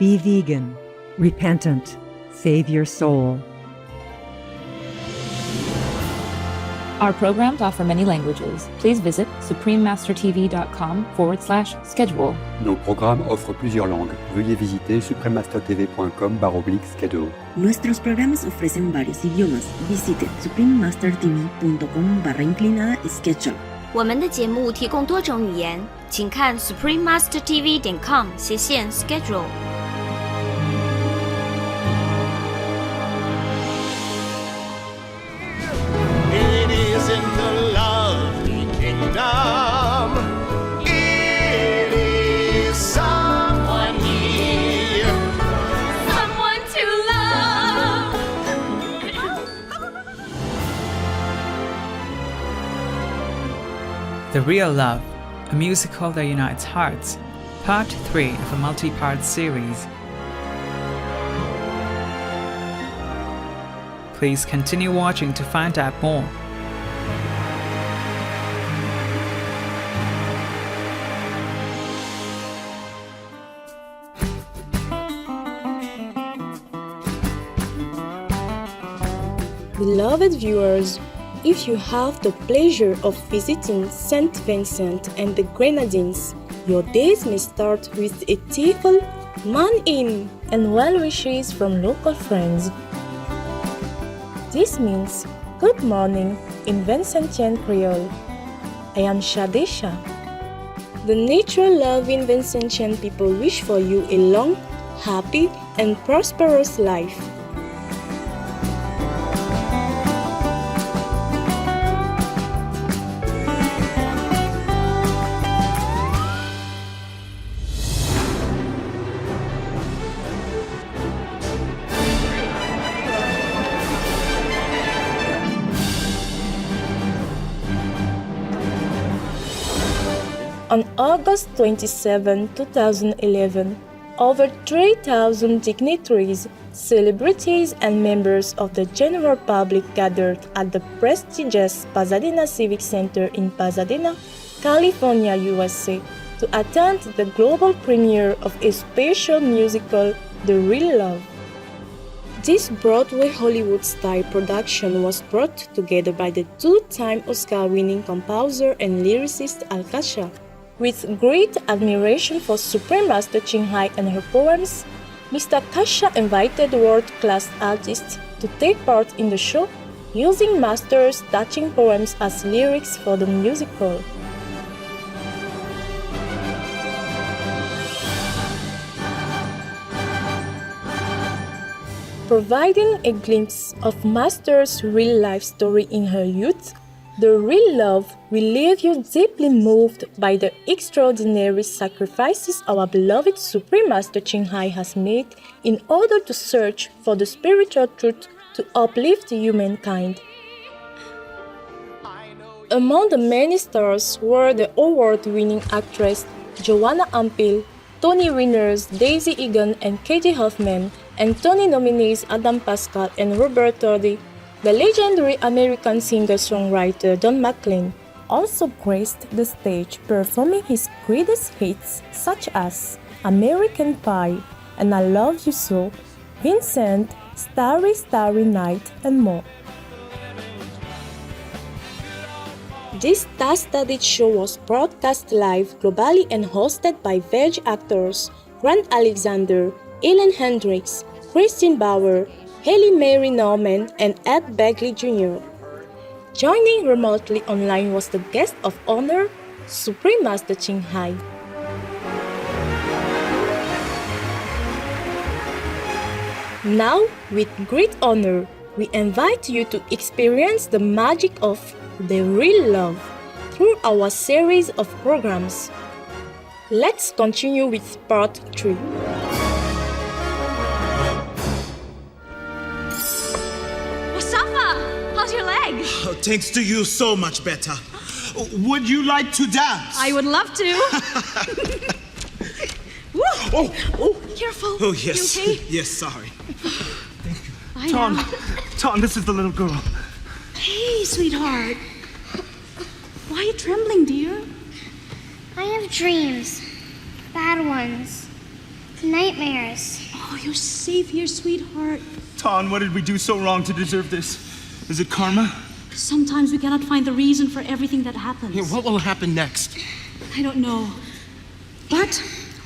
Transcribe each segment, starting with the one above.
Be vegan, repentant, save your soul. Our programs offer many languages. Please visit suprememastertv.com/schedule. Nos programmes offrent plusieurs langues. Veuillez visiter suprememastertv.com/oblique-schedule. Nuestros programas ofrecen varios idiomas. Visite suprememastertv.com/schedule. 我们的节目提供多种语言，请看 suprememastertv.com/schedule。The Real Love, a musical that unites hearts, Part 3 of a multi-part series. Please continue watching to find out more. Beloved viewers, if you have the pleasure of visiting St. Vincent and the Grenadines, your days may start with a tearful "Man in" and well wishes from local friends. This means good morning in Vincentian Creole. I am Shadesha. The nature-loving Vincentian people wish for you a long, happy, and prosperous life. On August 27, 2011, over 3,000 dignitaries, celebrities, and members of the general public gathered at the prestigious Pasadena Civic Center in Pasadena, California, USA, to attend the global premiere of a special musical, The Real Love. This Broadway Hollywood-style production was brought together by the two-time Oscar-winning composer and lyricist Alcasha. With great admiration for Supreme Master Ching Hai and her poems, Mr. Kasha invited world-class artists to take part in the show, using Master's touching poems as lyrics for the musical. Providing a glimpse of Master's real-life story in her youth, The Real Love will leave you deeply moved by the extraordinary sacrifices our beloved Supreme Master Ching Hai has made in order to search for the spiritual truth to uplift humankind. Among the many stars were the award-winning actress Joanna Ampil, Tony winners Daisy Egan and Katie Hoffman, and Tony nominees Adam Pascal and Robert Tordi. The legendary American singer-songwriter Don McLean also graced the stage, performing his greatest hits such as American Pie and I Love You So, Vincent, Starry Starry Night, and more. This star-studded show was broadcast live globally and hosted by Veg actors Grant Alexander, Ellen Hendricks, Christine Bauer, Haley Mary Norman, and Ed Begley Jr. Joining remotely online was the guest of honor, Supreme Master Ching Hai. Now, with great honor, we invite you to experience the magic of The Real Love through our series of programs. Let's continue with part 3. Wasafa, how's your leg? Oh, thanks to you, so much better. Would you like to dance? I would love to. Oh, Careful. oh, yes. You okay? Yes, sorry. Tom, this is the little girl. Hey, sweetheart. Why are you trembling, dear? I have dreams. Bad ones. Nightmares. Oh, you're safe here, sweetheart. Tan, what did we do so wrong to deserve this? Is it karma? Sometimes we cannot find the reason for everything that happens. Yeah, what will happen next? I don't know. But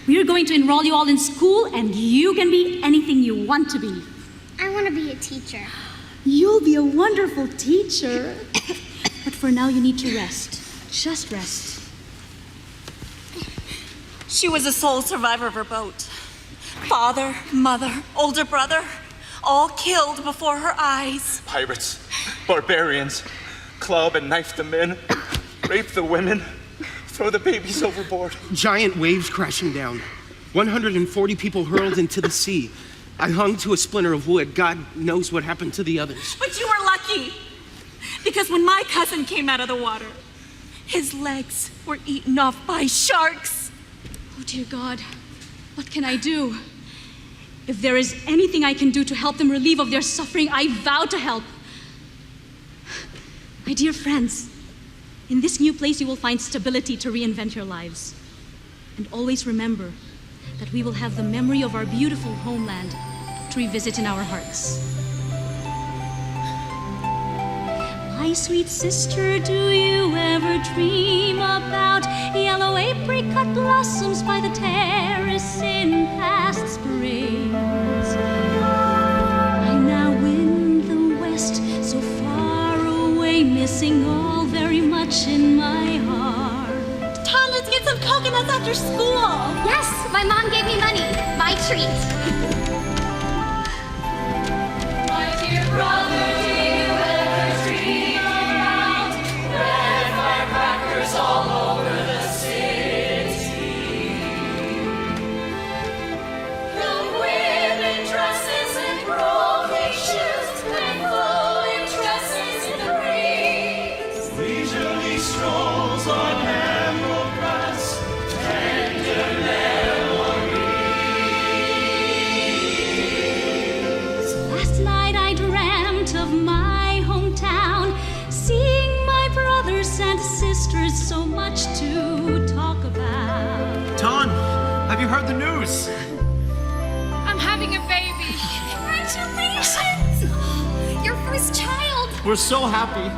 we are going to enroll you all in school, and you can be anything you want to be. I want to be a teacher. You'll be a wonderful teacher. But for now, you need to rest. Just rest. She was a sole survivor of her boat. Father, mother, older brother, all killed before her eyes. Pirates, barbarians, club and knife the men, rape the women, throw the babies overboard. Giant waves crashing down. 140 people hurled into the sea. I hung to a splinter of wood. God knows what happened to the others. But you were lucky, because when my cousin came out of the water, his legs were eaten off by sharks. Oh, dear God, what can I do? If there is anything I can do to help them relieve of their suffering, I vow to help. My dear friends, in this new place you will find stability to reinvent your lives. And always remember that we will have the memory of our beautiful homeland to revisit in our hearts. My sweet sister, do you ever dream about yellow apricot blossoms by the terrace in past springs? I now in the west, so far away, missing all very much in my heart. Tom, let's get some coconuts after school. Yes, my mom gave me money. My treat. My dear brother, do you ever dream about red firecrackers all over the city? The women dresses and rolling shoes and flowing tresses in the breeze. Leisurely strolls on emerald grass, tender memories. Last night I dreamt of my hometown, seeing my brothers and sisters, so much to talk about. Tan, have you heard the news? I'm having a baby. Congratulations! Your first child. We're so happy.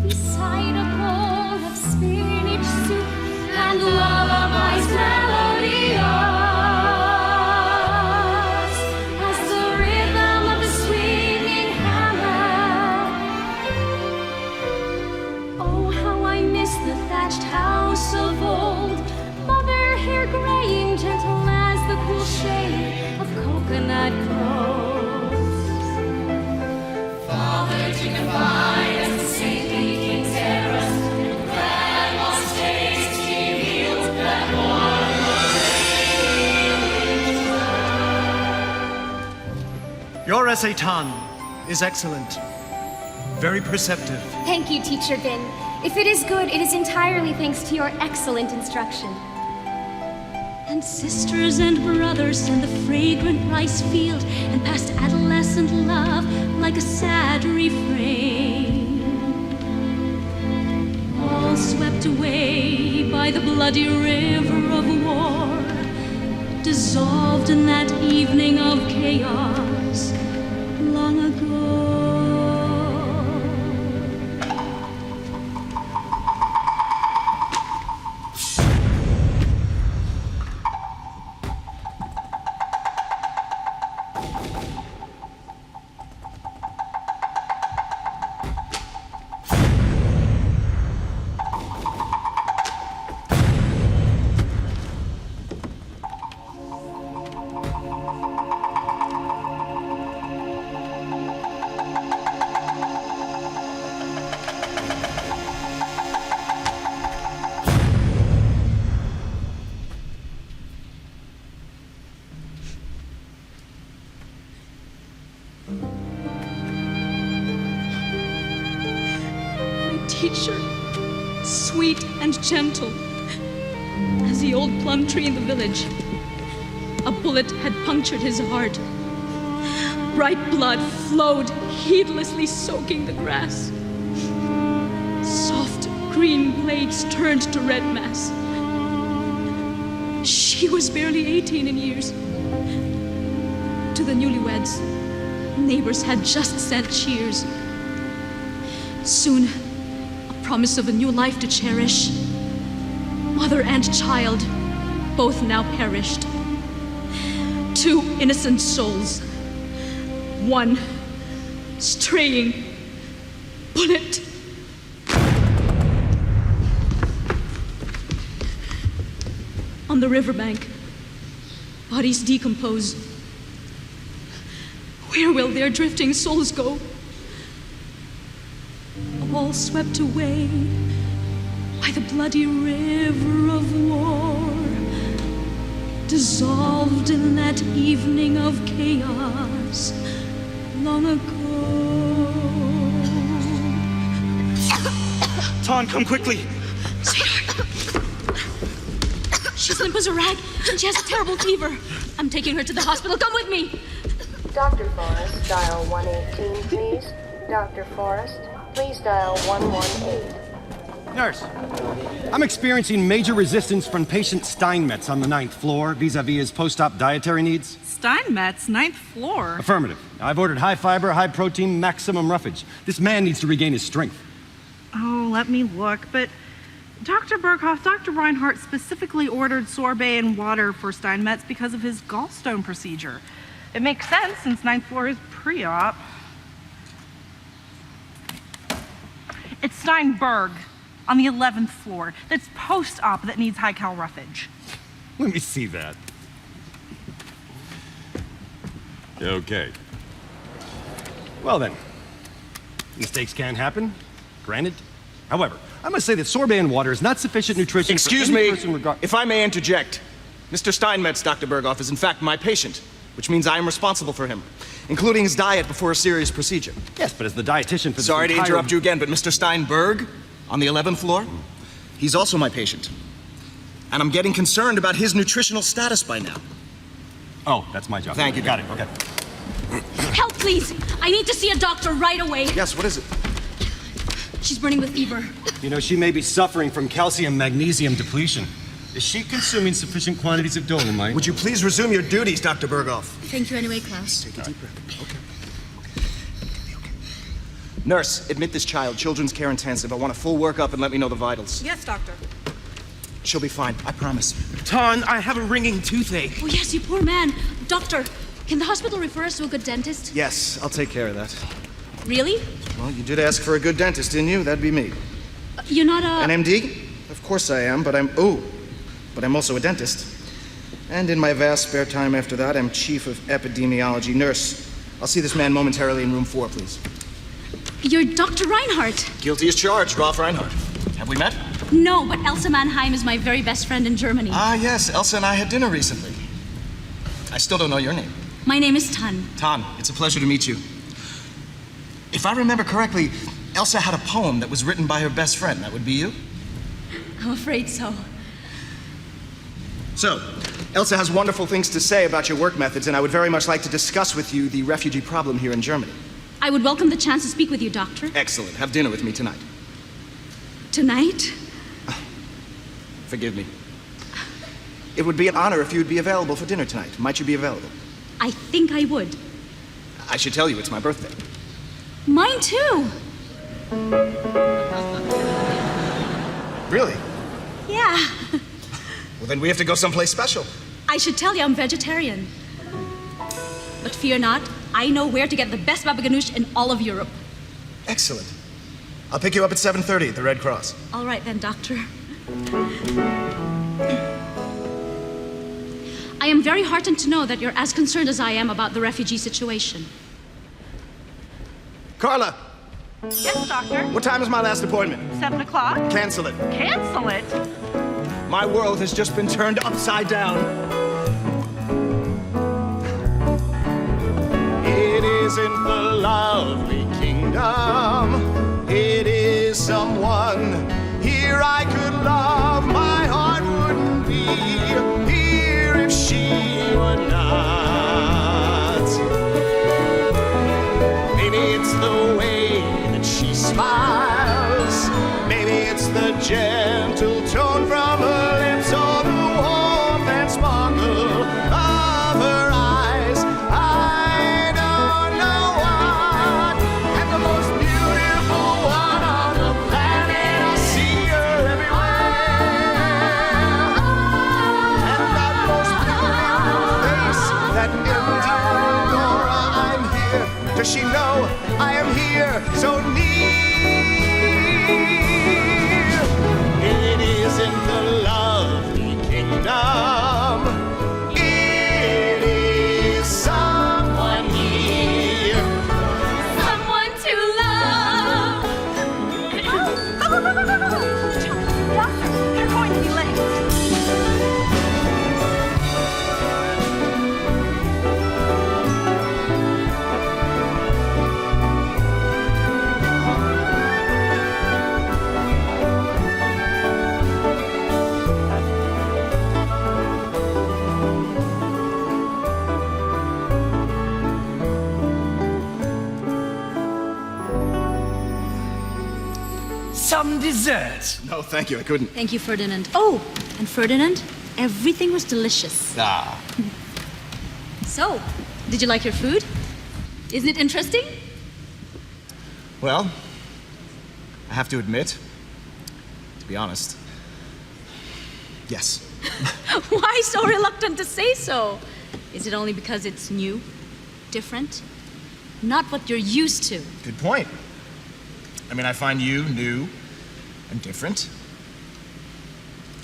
Beside a bowl of spinach soup and lullabies melodious, as the rhythm of the swinging hammer. Oh, how I miss the thatched house of old, mother hair graying gentle as the cool shade of coconut groves. Father dignified as the saintly King Terrace, grandma's tasty meals that warm the Your essay, Tan, is excellent. Very perceptive. Thank you, Teacher Bin. If it is good, it is entirely thanks to your excellent instruction. And sisters and brothers and the fragrant rice field and past adolescent love like a sad refrain, all swept away by the bloody river of war, dissolved in that evening of chaos long ago. Teacher, sweet and gentle as the old plum tree in the village. A bullet had punctured his heart. Bright blood flowed, heedlessly soaking the grass. Soft green blades turned to red mass. She He was barely 18 in years. To the newlyweds, neighbors had just sent cheers. Soon, a promise of a new life to cherish. Mother and child, both now perished. 2 innocent souls. One straying bullet. On the riverbank, bodies decompose. Where will their drifting souls go? All swept away by the bloody river of war, dissolved in that evening of chaos long ago. Thanh, come quickly. Sweetheart. She's limp as a rag, and she has a terrible fever. I'm taking her to the hospital. Come with me. Dr. Forrest, dial 118, please. Dr. Forrest, please dial 118. Nurse, I'm experiencing major resistance from patient Steinmetz on the 9th floor vis-a-vis his post-op dietary needs. Steinmetz, 9th floor? Affirmative. I've ordered high fiber, high protein, maximum roughage. This man needs to regain his strength. Oh, let me look, but Dr. Berghoff, Dr. Reinhardt specifically ordered sorbet and water for Steinmetz because of his gallstone procedure. It makes sense since 9th floor is pre-op. It's Steinberg on the 11th floor. That's post-op that needs high-cal roughage. Let me see that. Okay. Well then, mistakes can happen, granted. However, I must say that sorbet and water is not sufficient nutrition Excuse for any me, person if I may interject. Mr. Steinmetz, Dr. Berghoff, is in fact my patient, which means I am responsible for him, including his diet before a serious procedure. Yes, but as the dietitian for this Sorry to interrupt you again, but Mr. Steinberg, on the 11th floor, he's also my patient. And I'm getting concerned about his nutritional status by now. Oh, that's my job. Thank you. Got it, okay. Help, please. I need to see a doctor right away. Yes, what is it? She's burning with fever. You know, she may be suffering from calcium-magnesium depletion. Is she consuming sufficient quantities of dolomite? Would you please resume your duties, Dr. Berghoff? Thank you anyway, Klaus. Take a deep breath. Okay. Nurse, admit this child, children's care intensive. I want a full workup and let me know the vitals. Yes, doctor. She'll be fine, I promise. Thanh, I have a ringing toothache. Oh, yes, you poor man. Doctor, can the hospital refer us to a good dentist? Yes, I'll take care of that. Really? Well, you did ask for a good dentist, didn't you? That'd be me. You're not a... An MD? Of course I am, but I'm also a dentist. And in my vast spare time after that, I'm chief of epidemiology. Nurse, I'll see this man momentarily in room 4, please. You're Dr. Reinhardt. Guilty as charged, Rolf Reinhardt. Have we met? No, but Elsa Mannheim is my very best friend in Germany. Ah, yes, Elsa and I had dinner recently. I still don't know your name. My name is Thanh. Thanh, it's a pleasure to meet you. If I remember correctly, Elsa had a poem that was written by her best friend. That would be you? I'm afraid so. So, Elsa has wonderful things to say about your work methods, and I would very much like to discuss with you the refugee problem here in Germany. I would welcome the chance to speak with you, Doctor. Excellent. Have dinner with me tonight. Tonight? Forgive me. It would be an honor if you would be available for dinner tonight. Might you be available? I think I would. I should tell you it's my birthday. Mine too. Really? Yeah. Well, then we have to go someplace special. I should tell you I'm vegetarian. But fear not, I know where to get the best baba ganoush in all of Europe. Excellent. I'll pick you up at 7:30 at the Red Cross. All right then, Doctor. I am very heartened to know that you're as concerned as I am about the refugee situation. Carla! Yes, doctor? What time is my last appointment? 7 o'clock? Cancel it. Cancel it? My world has just been turned upside down. It isn't the lovely kingdom. It is someone here I could love. My heart wouldn't be here if she were not. Maybe it's the way that she smiles. Maybe it's the gentle tone from her lips or the warmth and smile Does she know I am here so near? It is in the lovely kingdom. It is someone here. Someone to love. Doctor, you're going to be late. Some dessert. No, thank you, I couldn't. Thank you, Ferdinand. Oh, and Ferdinand, everything was delicious. Ah. So, did you like your food? Isn't it interesting? Well, I have to admit, to be honest, yes. Why so reluctant to say so? Is it only because it's new, different, not what you're used to? Good point. I mean, I find you new and different,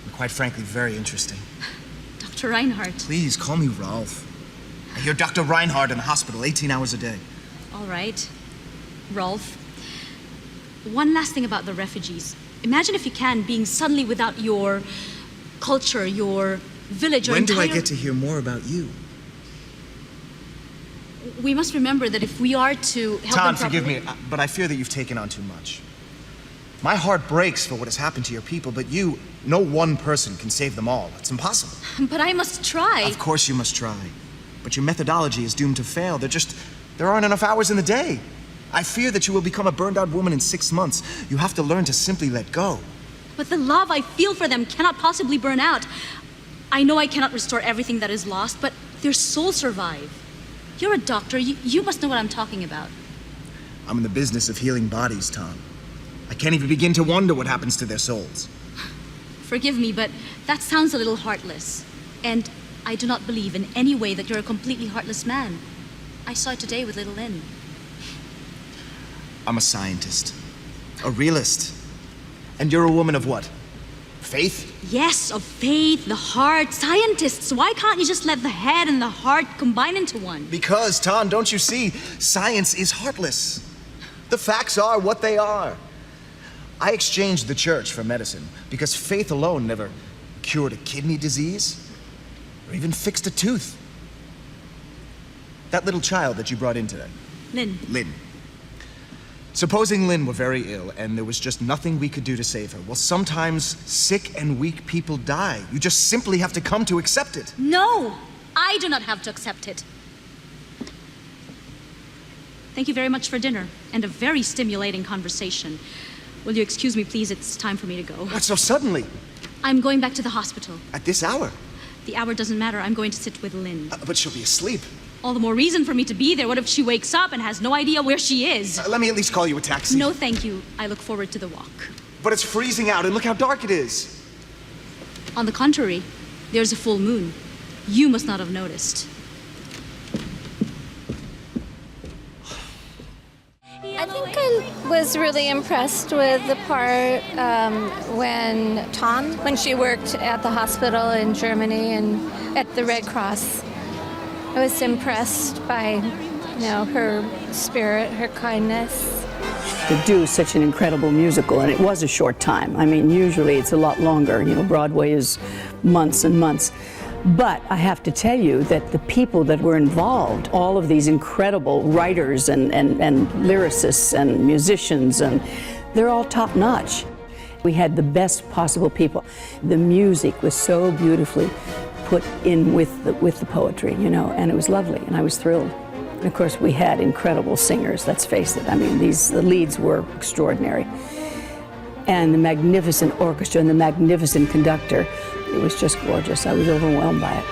and quite frankly, very interesting. Dr. Reinhardt. Please, call me Rolf. I hear Dr. Reinhardt in the hospital 18 hours a day. All right. Rolf, one last thing about the refugees. Imagine, if you can, being suddenly without your culture, your village, or When do I entire... get to hear more about you? We must remember that if we are to help Tom, them forgive properly... me, but I fear that you've taken on too much. My heart breaks for what has happened to your people, but you, no one person can save them all. It's impossible. But I must try. Of course you must try. But your methodology is doomed to fail. There aren't enough hours in the day. I fear that you will become a burned-out woman in 6 months. You have to learn to simply let go. But the love I feel for them cannot possibly burn out. I know I cannot restore everything that is lost, but their souls survive. You're a doctor. You must know what I'm talking about. I'm in the business of healing bodies, Tom. I can't even begin to wonder what happens to their souls. Forgive me, but that sounds a little heartless. And I do not believe in any way that you're a completely heartless man. I saw it today with little Lynn. I'm a scientist, a realist. And you're a woman of what? Faith? Yes, of faith, the heart. Scientists, why can't you just let the head and the heart combine into one? Because, Tom, don't you see? Science is heartless. The facts are what they are. I exchanged the church for medicine because faith alone never cured a kidney disease or even fixed a tooth. That little child that you brought in today. Lynn. Lynn. Supposing Lynn were very ill and there was just nothing we could do to save her. Well, sometimes sick and weak people die. You just simply have to come to accept it. No, I do not have to accept it. Thank you very much for dinner and a very stimulating conversation. Will you excuse me, please? It's time for me to go. What, so suddenly? I'm going back to the hospital. At this hour? The hour doesn't matter. I'm going to sit with Lynn. But she'll be asleep. All the more reason for me to be there. What if she wakes up and has no idea where she is? Let me at least call you a taxi. No, thank you. I look forward to the walk. But it's freezing out, and look how dark it is. On the contrary, there's a full moon. You must not have noticed. I think I was really impressed with the part when she worked at the hospital in Germany and at the Red Cross. I was impressed by, her spirit, her kindness. To do such an incredible musical, and it was a short time. I mean, usually it's a lot longer. Broadway is months and months. But I have to tell you that the people that were involved, all of these incredible writers and lyricists and musicians, and they're all top notch. We had the best possible people. The music was so beautifully put in with the poetry, and it was lovely, and I was thrilled. And of course, we had incredible singers, let's face it. I mean, the leads were extraordinary. And the magnificent orchestra and the magnificent conductor. It was just gorgeous. I was overwhelmed by it.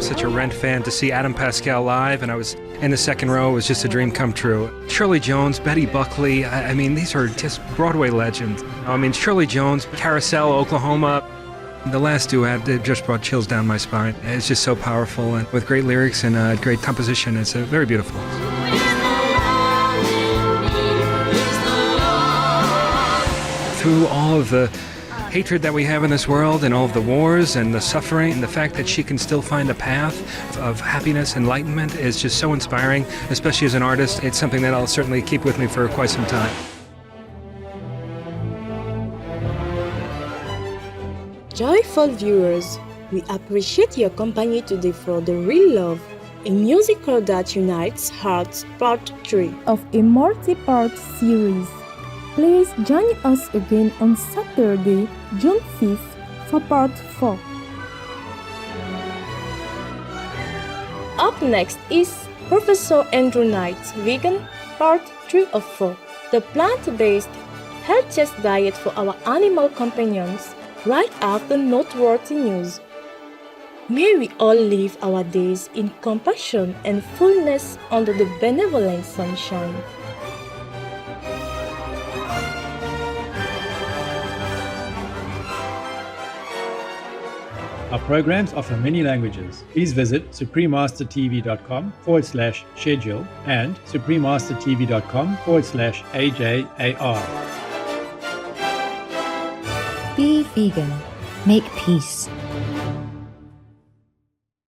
Such a Rent fan. To see Adam Pascal live, and I was in the second row. It was just a dream come true. Shirley Jones, Betty Buckley. I mean, these are just Broadway legends. I mean, Shirley Jones, Carousel, Oklahoma. The last duet, it just brought chills down my spine. It's just so powerful and with great lyrics and great composition. It's very beautiful. Through all of the hatred that we have in this world and all of the wars and the suffering, and the fact that she can still find a path of happiness, enlightenment is just so inspiring, especially as an artist. It's something that I'll certainly keep with me for quite some time. Joyful viewers, we appreciate your company today for The Real Love, a musical that unites hearts, part 3 of a multi-part series. Please join us again on Saturday, June 5th for part 4. Up next is Professor Andrew Knight's Vegan, part 3 of 4, the plant-based, healthiest diet for our animal companions, right after noteworthy news. May we all live our days in compassion and fullness under the benevolent sunshine. Our programs offer many languages. Please visit suprememastertv.com/schedule and suprememastertv.com/AJAR. Be vegan. Make peace.